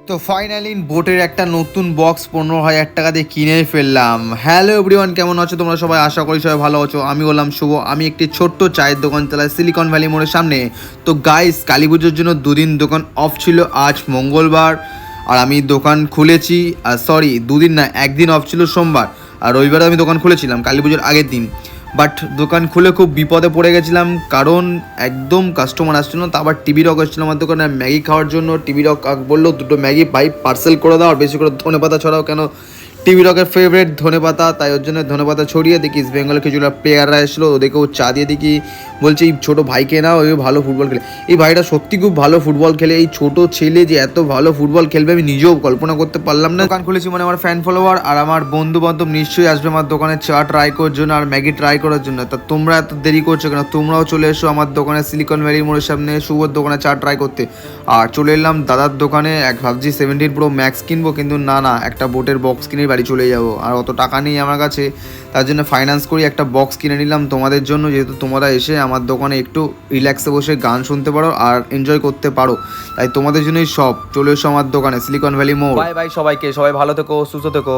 তো ফাইনালি বোটের একটা নতুন বক্স 15,000 টাকা দিয়ে কিনে ফেললাম। হ্যালো এভরিওয়ান, কেমন আছো তোমরা সবাই? আশা করি সবাই ভালো আছো। আমি বললাম শুভ, আমি একটি ছোট্ট চায়ের দোকান চালাই সিলিকন ভ্যালি মোড়ের সামনে। তো গাইস, কালী পুজোর জন্য দুদিন দোকান অফ ছিল, আজ মঙ্গলবার আর আমি দোকান খুলেছি। আর সরি, দুদিন না, একদিন অফ ছিল, সোমবার, আর রবিবারে আমি দোকান খুলেছিলাম কালী পুজোর আগের দিন। বাট দোকান খুলে খুব বিপদে পড়ে গেছিলাম, কারণ একদম কাস্টমার আসছিল না। তা আবার টিভি রক এসেছিলো আমার দোকানে ম্যাগি খাওয়ার জন্য। টিভি রক বললো দুটো ম্যাগি ভাই পার্সেল করে দাও, আর বেশি করে ধনেপাতা ছড়াও, কেন টিভি রকের ফেভারিট ধনেপাতা, তাই ওর জন্য ধনেপাতা ছড়িয়ে দেখি ইস্ট বেঙ্গলের কিছুটা প্লেয়াররা এসেছিলো, ওদেরকেও চা দিয়ে দেখি, বলছে এই ছোটো ভাইকে না, ওই ভালো ফুটবল খেলে। এই ভাইটা সত্যি খুব ভালো ফুটবল খেলে। এই ছোটো ছেলে যে এত ভালো ফুটবল খেলবে আমি নিজেও কল্পনা করতে পারলাম না। দোকান খুলেছি মানে আমার ফ্যান ফলোয়ার আর আমার বন্ধু বান্ধব নিশ্চয়ই আসবে আমার দোকানে চা ট্রাই করার জন্য আর ম্যাগি ট্রাই করার জন্য। তা তোমরা এত দেরি করছো কেন? তোমরাও চলে এসো আমার দোকানে সিলিকন ভ্যালি মোড়ের সামনে শুভর দোকানে চা ট্রাই করতে। আর চলে এলাম দাদার দোকানে, ভাবছি 17 Pro Max কিনবো, কিন্তু না, একটা বোটের বক্স কিনে বাড়ি চলে যাবো। আর অত টাকা নেই আমার কাছে, তার জন্য ফাইন্যান্স করি একটা বক্স কিনে নিলাম তোমাদের জন্য, যেহেতু তোমরা এসে আমার দোকানে একটু রিল্যাক্সে বসে গান শুনতে পারো আর এনজয় করতে পারো, তাই তোমাদের জন্যই সব। চলে এসো আমার দোকানে সিলিকন ভ্যালি মোড়। বাই বাই সবাইকে, সবাই ভালো থেকো, সুস্থ থেকো।